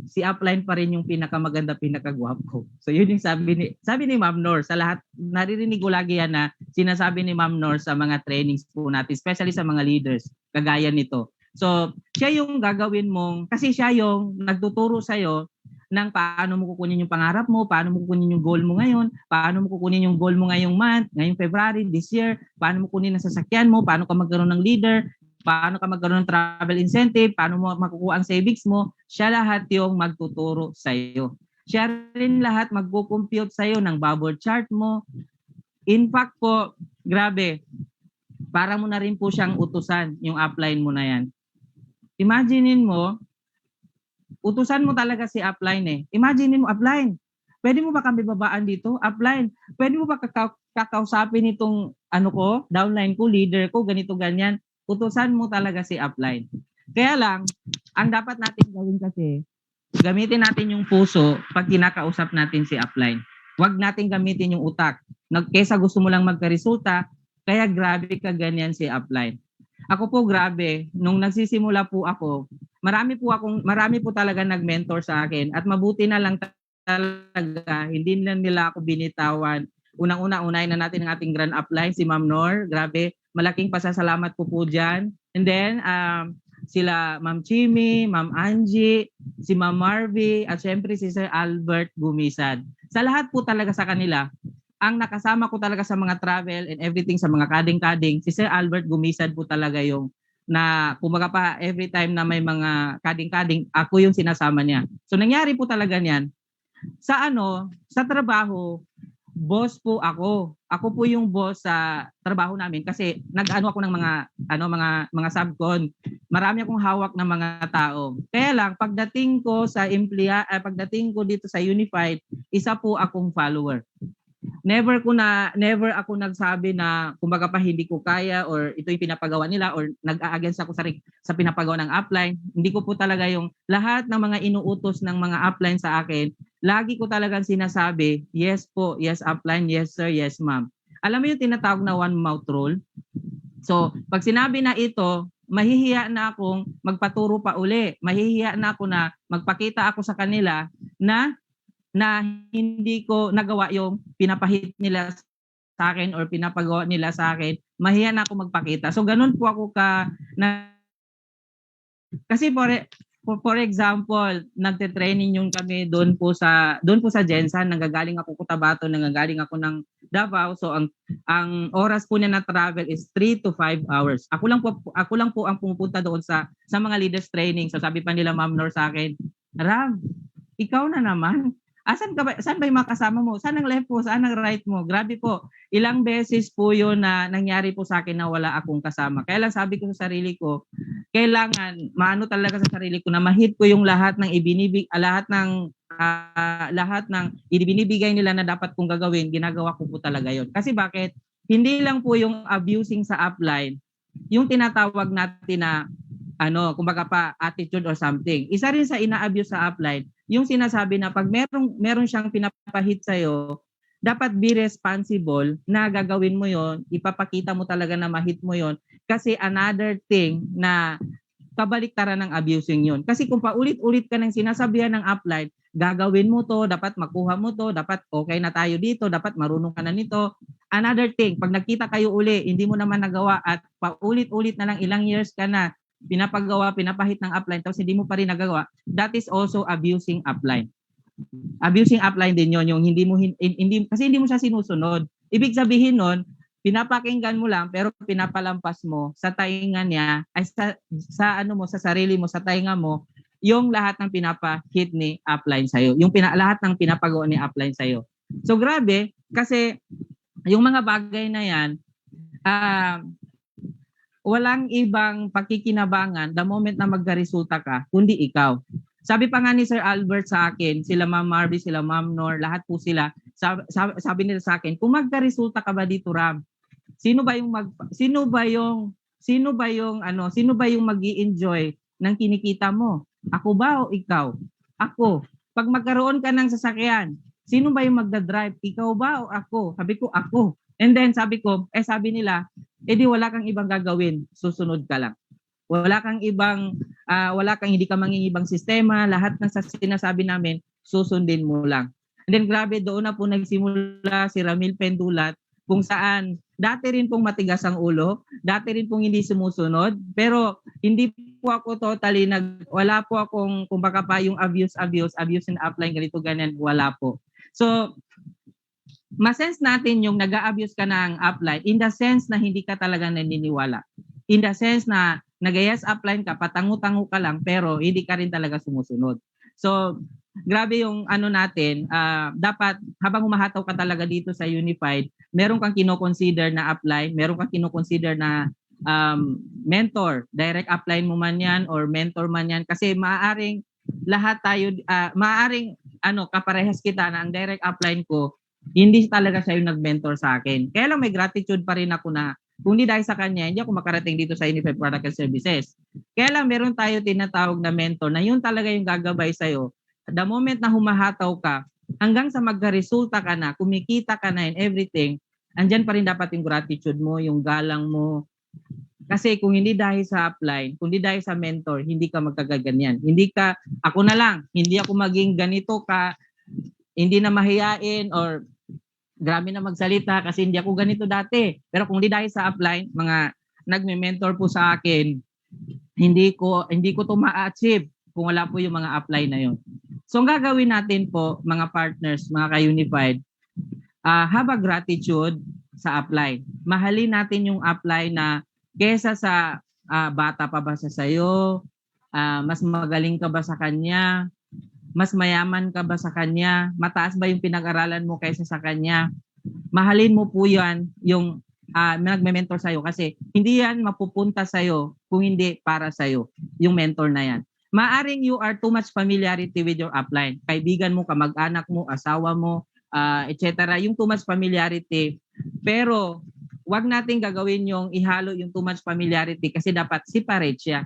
si upline pa rin yung pinakamaganda, pinakagwapo. So yun yung sabi ni Ma'am Nor sa lahat, naririnig ko lagi yan na sinasabi ni Ma'am Nor sa mga trainings po natin, especially sa mga leaders, kagaya nito. So siya yung gagawin mong, kasi siya yung nagtuturo sa'yo ng paano mo kukunin yung pangarap mo, paano mo kukunin yung goal mo ngayon, paano mo kukunin yung goal mo ngayong month, ngayong February, this year, paano mo kunin ang sasakyan mo, paano ka magkaroon ng leader, paano ka magkaroon ng travel incentive, paano mo makukuha ang savings mo, siya lahat yung magtuturo sa iyo. Siya rin lahat magko-compute sa iyo ng bubble chart mo. In fact po, grabe, para mo na rin po siyang utusan yung upline mo na yan. Imaginein mo, utusan mo talaga si upline eh. Imaginein mo, upline, pwede mo ba kami babaan dito? Upline, pwede mo ba kakausapin itong downline ko, leader ko, ganito, ganyan. Utusan mo talaga si upline. Kaya lang, ang dapat natin gawin kasi, gamitin natin yung puso pag kinakausap natin si upline. Huwag natin gamitin yung utak. Kesa gusto mo lang magka-resulta, kaya grabe ka ganyan si upline. Ako po grabe, nung nagsisimula po ako, marami po talaga nag-mentor sa akin at mabuti na lang talaga, hindi na nila ako binitawan. Unang-una, unahin na natin ang ating grand upline, si Ma'am Nor. Grabe, malaking pasasalamat po dyan. And then, sila Ma'am Chimi, Ma'am Angie, si Ma'am Marvy, at syempre si Sir Albert Gumisad. Sa lahat po talaga sa kanila, ang nakasama ko talaga sa mga travel and everything, sa mga kading-kading, si Sir Albert Gumisad po talaga yung na kumaga pa every time na may mga kading-kading, ako yung sinasama niya. So nangyari po talaga niyan. Sa trabaho, boss po ako. Ako po yung boss sa trabaho namin kasi ako ng mga subcon. Marami akong hawak ng mga tao. Kaya lang pagdating ko dito sa Unified, isa po akong follower. Never ako nagsabi na kumbaga pa hindi ko kaya or ito yung pinapagawa nila or nag-a-against ako sa pinapagawa ng upline. Hindi ko po talaga yung lahat ng mga inuutos ng mga upline sa akin, lagi ko talagang sinasabi, yes po, yes upline, yes sir, yes ma'am. Alam mo yung tinatawag na one mouth rule? So, pag sinabi na ito, mahihiya na akong magpaturo pa uli. Mahihiya na ako na magpakita ako sa kanila na hindi ko nagawa yung pinapahit nila sa akin or pinapagawa nila sa akin, mahiya na ako magpakita. So ganun po ako kasi for example, nagte-training yung kami doon po sa Jensan, nanggagaling ako Cotabato, nanggagaling ako ng Davao. So ang oras po niya na travel is 3 to 5 hours. Ako lang po ang pumupunta doon sa mga leaders training. So sabi pa nila Ma'am Nor sa akin, Ram, ikaw na naman. Saan ba yung mga kasama mo? Saan ang left mo? Saan ang right mo? Grabe po. Ilang beses po yun na nangyari po sa akin na wala akong kasama. Kaya lang sabi ko sa sarili ko, kailangan maano talaga sa sarili ko na ma-hit ko yung lahat ng ibinibigay nila na dapat kong gagawin, ginagawa ko po talaga yun. Kasi bakit? Hindi lang po yung abusing sa upline, yung tinatawag natin na kumbaga pa attitude or something. Isa rin sa ina-abuse sa upline, yung sinasabi na pag meron siyang pinapahit sa'yo, dapat be responsible na gagawin mo yon, ipapakita mo talaga na ma-hit mo yon. Kasi another thing na kabaliktaran ng abusing yon. Kasi kung paulit-ulit ka ng sinasabihan ng upline, gagawin mo to, dapat makuha mo to, dapat okay na tayo dito, dapat marunong ka na nito. Another thing, pag nakita kayo uli, hindi mo naman nagawa at paulit-ulit na lang ilang years ka na, pinapahit ng upline tapos hindi mo pa rin nagawa, that is also abusing upline. Abusing upline din yon, yung kasi hindi mo siya sinusunod. Ibig sabihin nun, pinapakinggan mo lang pero pinapalampas mo sa tainga niya ay sa sarili mo, sa tainga mo yung lahat ng pinapahit ni upline sa'yo, yung lahat ng pinapagawa ni upline sa'yo. So grabe kasi yung mga bagay na yan, walang ibang pakikinabangan the moment na magkaresulta ka, kundi ikaw. Sabi pa nga ni Sir Albert sa akin, sila Ma'am Marvy, sila Ma'am Nor, lahat po sila, sabi nila sa akin, kung magkaresulta ka ba dito, Ram, sino ba yung sino ba yung magi-enjoy ng kinikita mo? Ako ba o ikaw? Ako. Pag magkaroon ka ng sasakyan, sino ba yung magda-drive? Ikaw ba o ako? Sabi ko, ako. And then sabi nila, di wala kang ibang gagawin, susunod ka lang. Wala kang hindi ka mangingibang sistema, lahat ng sinasabi namin, susundin mo lang. And then grabe, doon na po nagsimula si Ramil Pendulat, kung saan dati rin pong matigas ang ulo, dati rin pong hindi sumusunod, pero hindi po ako totally wala po akong, kumbaga pa yung abuse and upline, ganito, ganyan, wala po. So, masense natin yung nag-a-abuse ka ng upline in the sense na hindi ka talaga naniniwala. In the sense na nag-yes upline ka, patangu-tangu ka lang, pero hindi ka rin talaga sumusunod. So, grabe yung natin, dapat habang humahataw ka talaga dito sa Unified, meron kang kino-consider na upline, meron kang kino-consider na mentor, direct upline mo man yan or mentor man yan, kasi maaaring lahat tayo, maaaring kaparehas kita na ang direct upline ko, hindi talaga siya yung nag-mentor sa akin. Kaya lang may gratitude pa rin ako na kung hindi dahil sa kanya, hindi ako makarating dito sa Unified Product and Services. Kaya lang meron tayo tinatawag na mentor na yun talaga yung gagabay sa'yo. The moment na humahataw ka, hanggang sa magka-resulta ka na, kumikita ka na and everything, andyan pa rin dapat yung gratitude mo, yung galang mo. Kasi kung hindi dahil sa upline, kung hindi dahil sa mentor, hindi ka magkagaganyan. Hindi ka, ako na lang, hindi ako maging ganito ka, hindi na mahiyain or grabe na magsalita kasi hindi ako ganito dati. Pero kung hindi dahil sa upline, mga nagme-mentor po sa akin, hindi ko to ma-achieve kung wala po yung mga upline na yun. So ang gagawin natin po, mga partners, mga ka-Unified, have a gratitude sa upline. Mahalin natin yung upline na kesa sa bata pa ba siya sa'yo, mas magaling ka ba sa kanya, mas mayaman ka ba sa kanya, mataas ba yung pinag-aralan mo kaysa sa kanya, mahalin mo po yan yung nagme-mentor sa'yo kasi hindi yan mapupunta sa'yo kung hindi para sa'yo, yung mentor na yan. Maaring you are too much familiarity with your upline. Kaibigan mo, kamag-anak mo, asawa mo, etc. Yung too much familiarity. Pero wag nating gagawin yung ihalo yung too much familiarity kasi dapat separate siya.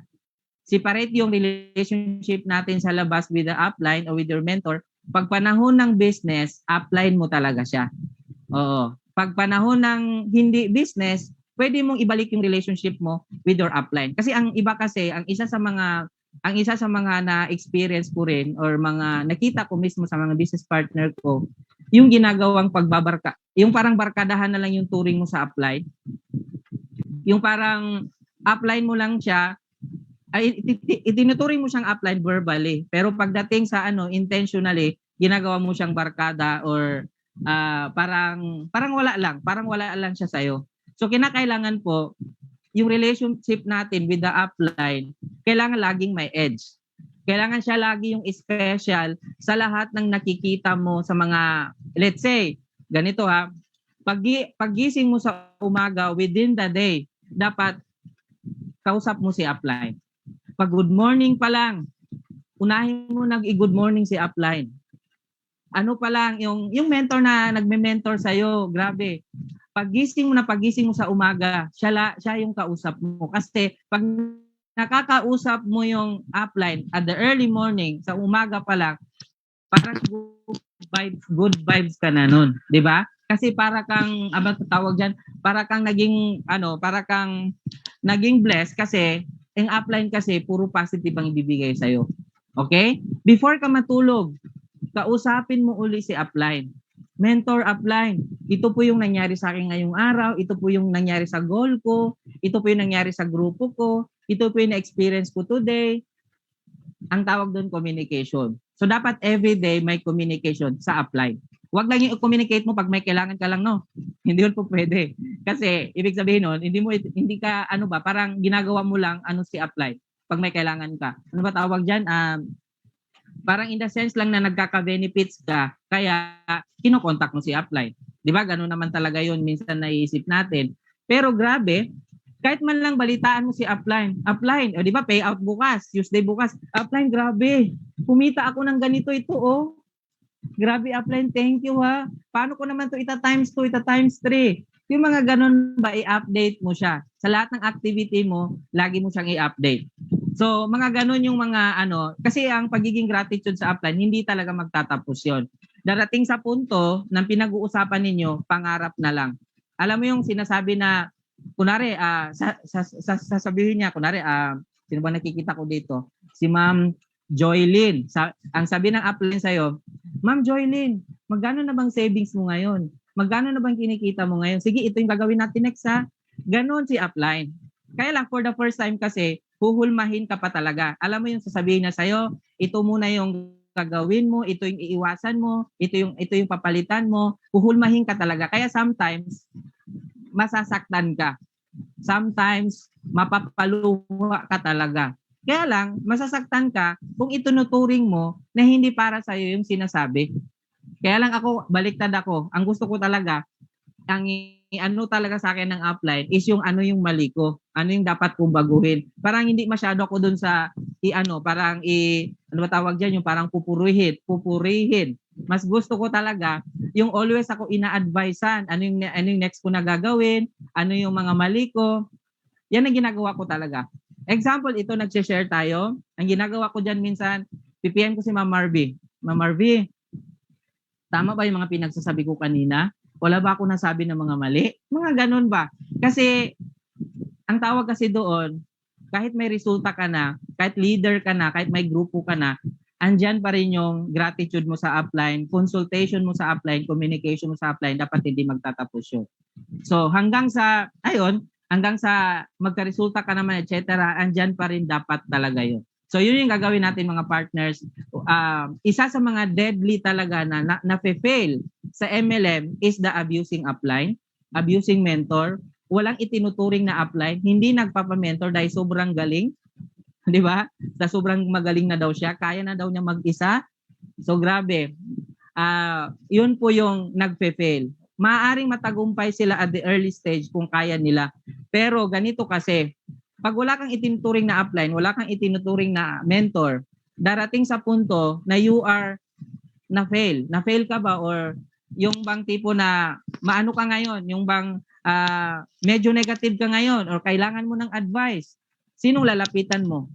Separate yung relationship natin sa labas with the upline or with your mentor. Pag panahon ng business, upline mo talaga siya. Oo. Pag panahon ng hindi business, pwede mong ibalik yung relationship mo with your upline. Kasi ang iba kasi, ang isa sa mga na-experience ko rin or mga nakita ko mismo sa mga business partner ko, yung ginagawang pagbabarka, yung parang barkadahan na lang yung turing mo sa upline. Yung parang upline mo lang siya, ay itinuturing mo siyang upline verbally, pero pagdating sa intentionally, ginagawa mo siyang barkada or parang wala lang siya sa'yo. So kinakailangan po yung relationship natin with the upline, kailangan laging may edge. Kailangan siya lagi yung special sa lahat ng nakikita mo sa mga, let's say, ganito ha, paggising mo sa umaga within the day, dapat kausap mo si upline. Pag good morning pa lang, unahin mo nag-good morning si upline. Ano pa lang, yung mentor na nagme-mentor sa'yo, grabe. Pagising mo sa umaga, siya yung kausap mo. Kasi pag nakakausap mo yung upline at the early morning, sa umaga pa lang, parang good vibes ka na nun. Di ba? Kasi para kang, tawag dyan, para kang naging blessed kasi yung upline kasi puro positive ang ibibigay sa'yo. Okay? Before ka matulog, kausapin mo uli si upline. Mentor upline. Ito po yung nangyari sa akin ngayong araw. Ito po yung nangyari sa goal ko. Ito po yung nangyari sa grupo ko. Ito po yung na-experience ko today. Ang tawag doon communication. So dapat everyday may communication sa upline. Huwag lang yung communicate mo pag may kailangan ka lang, no? Hindi yun po pwede. Kasi ibig sabihin nun, hindi ka parang ginagawa mo lang si upline pag may kailangan ka. Ano ba tawag diyan? Parang in the sense lang na nagkaka-benefits ka, kaya kino-contact mo si upline. 'Di ba? Ganoon naman talaga 'yun minsan naiisip natin. Pero grabe, kahit man lang balitaan mo si upline. Upline, 'di ba? Payout bukas, Tuesday bukas. Upline, grabe. Kumita ako ng ganito ito, oh. Grabe upline, thank you ha. Paano ko naman to ita times 2, ita times 3? Yung mga ganun ba, i-update mo siya. Sa lahat ng activity mo, lagi mo siyang i-update. So, mga ganun yung mga ano, kasi ang pagiging gratitude sa upline, hindi talaga magtatapos yon. Darating sa punto ng pinag-uusapan ninyo, pangarap na lang. Alam mo yung sinasabi na, kunwari, sasabihin niya, kunwari, sino ba nakikita ko dito? Si Ma'am Joylyn. Ang sabi ng upline sa'yo, Ma'am Joylyn, magkano na bang savings mo ngayon? Magkano na bang kinikita mo ngayon? Sige, ito yung gagawin natin next ha. Ganon si upline. Kaya lang, for the first time kasi, huhulmahin ka pa talaga. Alam mo yung sasabihin na sa'yo, ito muna yung gagawin mo, ito yung iiwasan mo, ito yung papalitan mo, huhulmahin ka talaga. Kaya sometimes, masasaktan ka. Sometimes, mapapaluha ka talaga. Kaya lang, masasaktan ka kung itunuturing mo na hindi para sa'yo yung sinasabi. Kaya lang ako, baliktad ako. Ang gusto ko talaga, ang ano talaga sa akin ng upline is yung ano yung mali ko. Ano yung dapat kong baguhin. Parang hindi masyado ako dun sa ano ba tawag diyan, yung parang pupurihin. Mas gusto ko talaga yung always ako ina-advisean, ano yung next ko na gagawin, ano yung mga mali ko. Yan ang ginagawa ko talaga. Example, ito nagse-share tayo. Ang ginagawa ko diyan minsan, PPM ko si Ma'am Marvy. Ma'am Marvy, tama ba yung mga pinagsasabi ko kanina? Wala ba ako nasabi ng mga mali? Mga ganun ba? Kasi ang tawag kasi doon, kahit may resulta ka na, kahit leader ka na, kahit may grupo ka na, andyan pa rin yung gratitude mo sa upline, consultation mo sa upline, communication mo sa upline, dapat hindi magtatapos yun. So hanggang sa magkaresulta ka naman, etc., andyan pa rin dapat talaga yun. So yun yung gagawin natin mga partners. Isa sa mga deadly talaga na fail sa MLM is the abusing upline, abusing mentor. Walang itinuturing na upline, hindi nagpapa-mentor dahil sobrang galing. Di ba? Sa sobrang magaling na daw siya, kaya na daw niya mag-isa. So grabe. Yun po yung nagpe-fail. Maaaring matagumpay sila at the early stage kung kaya nila. Pero ganito kasi, pag wala kang itinuturing na upline, wala kang itinuturing na mentor, darating sa punto na you are na-fail. Na-fail ka ba or yung bang tipo na maano ka ngayon, yung bang medyo negative ka ngayon or kailangan mo ng advice, sinong lalapitan mo?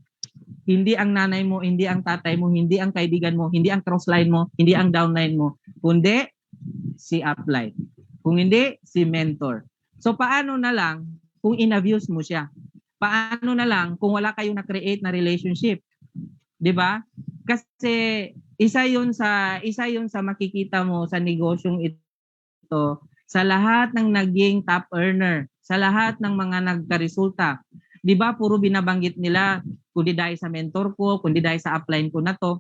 Hindi ang nanay mo, hindi ang tatay mo, hindi ang kaibigan mo, hindi ang crossline mo, hindi ang downline mo, kundi si upline. Kung hindi, si mentor. So paano na lang kung in-abuse mo siya? Paano na lang kung wala kayong na-create na relationship? 'Di ba? Kasi isa 'yun sa makikita mo sa negosyong ito sa lahat ng naging top earner, sa lahat ng mga nagkaresulta. 'Di ba puro binabanggit nila kundi dahil sa mentor ko, kundi dahil sa upline ko na to.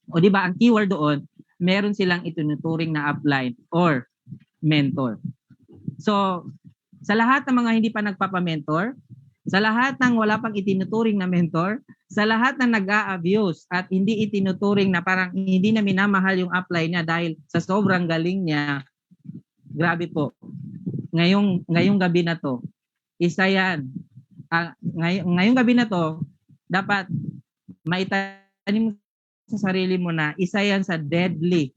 O 'di ba ang keyword doon, meron silang itinuturing na upline or mentor. So sa lahat ng mga hindi pa nagpapa-mentor, sa lahat ng wala pang itinuturing na mentor, sa lahat ng nag-a-abuse at hindi itinuturing na parang hindi na minamahal yung upline niya dahil sa sobrang galing niya, grabe po. Ngayong gabi na to, isa yan. Ngayong gabi na to, dapat maitanim sa sarili mo na isa yan sa deadly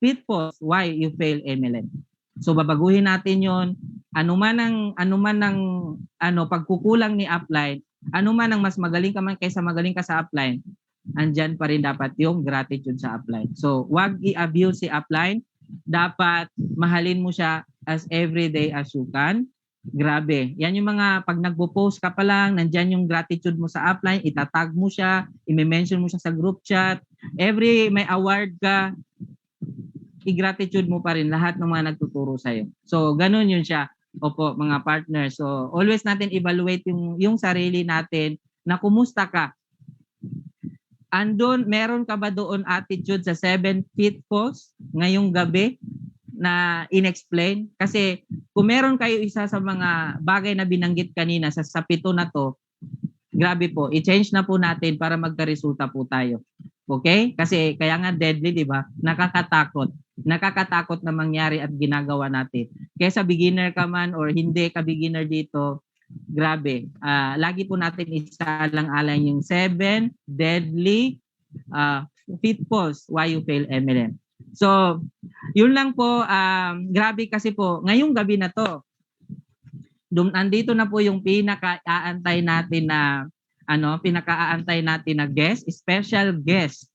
pitfalls why you fail MLM. So babaguhin natin 'yon. Ano man ang pagkukulang ni upline, ano man ang mas magaling ka man kaysa magaling ka sa upline, andyan pa rin dapat yung gratitude sa upline. So wag i-abuse si upline, dapat mahalin mo siya as everyday as you can. Grabe. Yan yung mga pag nagpo-post ka pa lang, nandyan yung gratitude mo sa upline, itatag mo siya, i-mention mo siya sa group chat. Every may award ka, i-gratitude mo pa rin lahat ng mga nagtuturo sa'yo. So, ganun yun siya. Opo, mga partners. So, always natin evaluate yung sarili natin na kumusta ka. Andun, meron ka ba doon attitude sa 7 pitfalls ngayong gabi na inexplain? Kasi kung meron kayo isa sa mga bagay na binanggit kanina sa 7 na to, grabe po, i-change na po natin para magka-resulta po tayo. Okay? Kasi kaya nga deadly, di ba? Nakakatakot na mangyari at ginagawa natin. Kaya sa beginner ka man or hindi ka beginner dito, grabe. Lagi po natin isalang-alang yung 7 deadly pitfalls why you fail MLM. So, Yun lang po, grabe kasi po, ngayong gabi na to, nandito na po yung pinaka-aantay natin na pinaka-aantay natin na guest, special guest.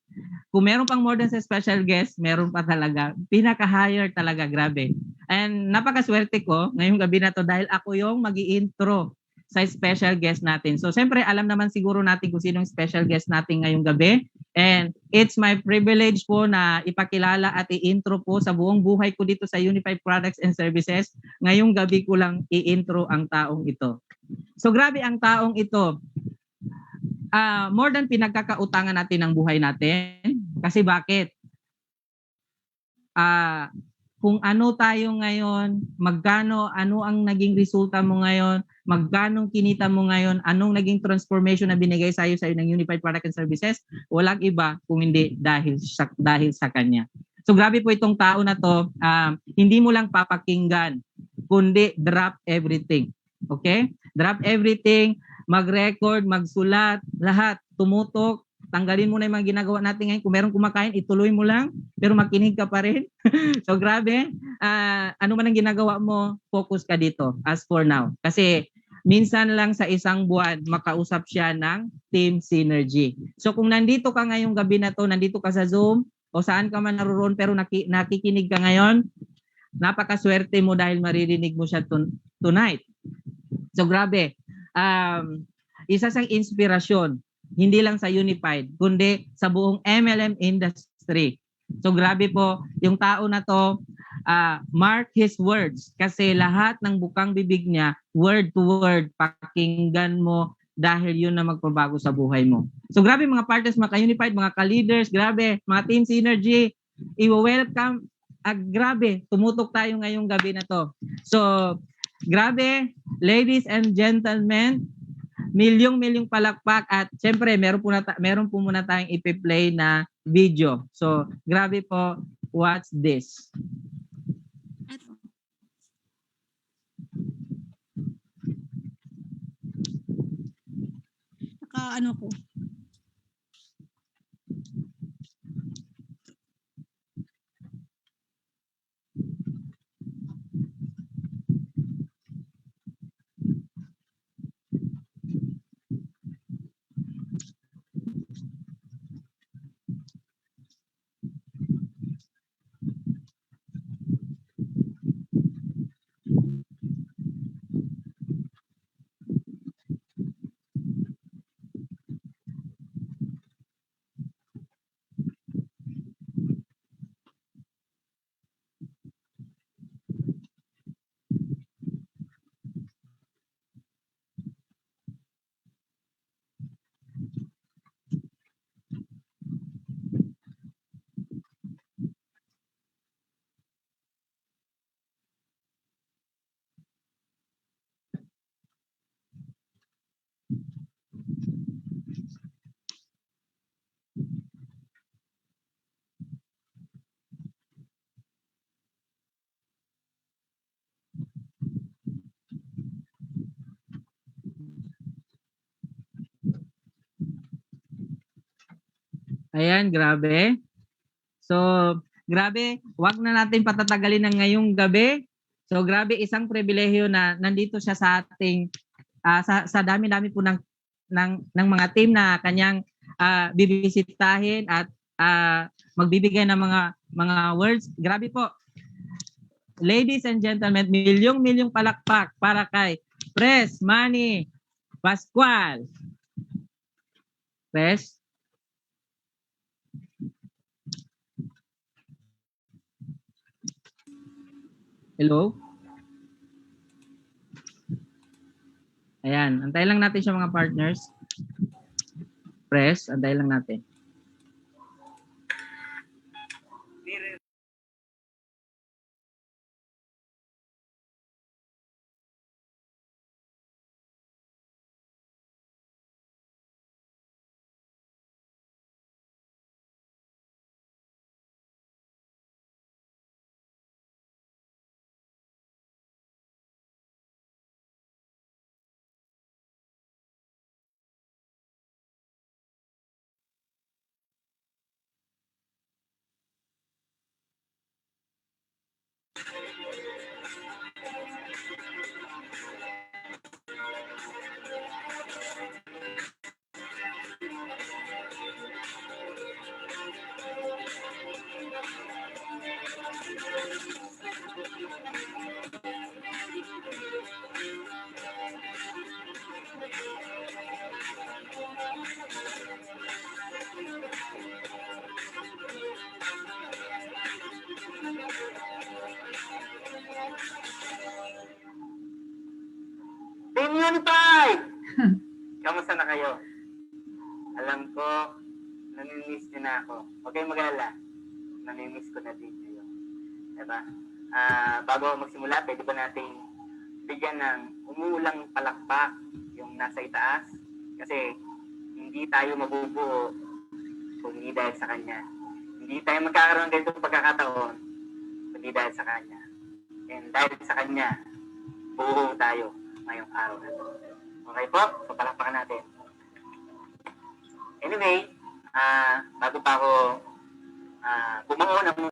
Kung meron pang more than sa special guest, meron pa talaga. Pinaka-higher talaga, grabe. And napakaswerte ko ngayong gabi na to dahil ako yung mag-i-intro sa special guest natin. So, siyempre, alam naman siguro natin kung sino yung special guest natin ngayong gabi. And it's my privilege po na ipakilala at i-intro po sa buong buhay ko dito sa Unified Products and Services. Ngayong gabi ko lang i-intro ang taong ito. So, grabe ang taong ito. More than pinagkakautangan natin ng buhay natin. Kasi bakit? Kung ano tayo ngayon, ano ang naging resulta mo ngayon, magkano kinita mo ngayon, anong naging transformation na binigay sa'yo ng Unified Product and Services, walang iba kung hindi dahil sa kanya. So grabe po itong tao na to, hindi mo lang papakinggan, kundi drop everything. Okay? Drop everything, mag-record, magsulat, lahat, tumutok, tanggalin mo na yung mga ginagawa natin ngayon. Kung meron kumakain, ituloy mo lang, pero makinig ka pa rin. So grabe, ano man ang ginagawa mo, focus ka dito as for now. Kasi minsan lang sa isang buwan, makausap siya ng team synergy. So kung nandito ka ngayong gabi na to, nandito ka sa Zoom, o saan ka man naroon pero nakikinig ka ngayon, napakaswerte mo dahil maririnig mo siya tonight. So grabe, isa siyang inspirasyon, hindi lang sa Unified, kundi sa buong MLM industry. So grabe po, yung tao na to, mark his words, kasi lahat ng bukang bibig niya, word to word, pakinggan mo dahil yun na magpabago sa buhay mo. So grabe mga partners, mga ka-Unified, mga ka-leaders, grabe, mga team synergy, i-welcome, grabe, tumutok tayo ngayong gabi na to. So grabe, ladies and gentlemen, milyong palakpak at siyempre meron po muna tayong ipi-play na video. So, grabe po, watch this.
Ano ko.
Ayan, grabe. So, grabe, wag na natin patatagalin ng ngayong gabi. So, grabe, isang pribilehiyo na nandito siya sa ating, sa dami-dami po ng mga team na kanyang bibisitahin at magbibigay ng mga words. Grabe po. Ladies and gentlemen, milyong palakpak para kay Pres Manny Pascual. Pres? Hello? Ayan, antay lang natin siya mga partners. Press, antay lang natin.
Community! Kamusta na kayo? Alam ko, namimiss niyo na ako. Huwag kayong mag-alala. Namimiss ko na din kayo. Diba? Bago magsimula, pwede ba nating bigyan ng umuulang palakpak yung nasa itaas? Kasi hindi tayo mabubuo kung hindi dahil sa Kanya. Hindi tayo magkakaroon ng ganitong pagkakataon kundi dahil sa Kanya. And dahil sa Kanya, buo tayo ngayong araw na ito. Okay po? So, palakpakan natin. Anyway, bago pa ako bumuo ng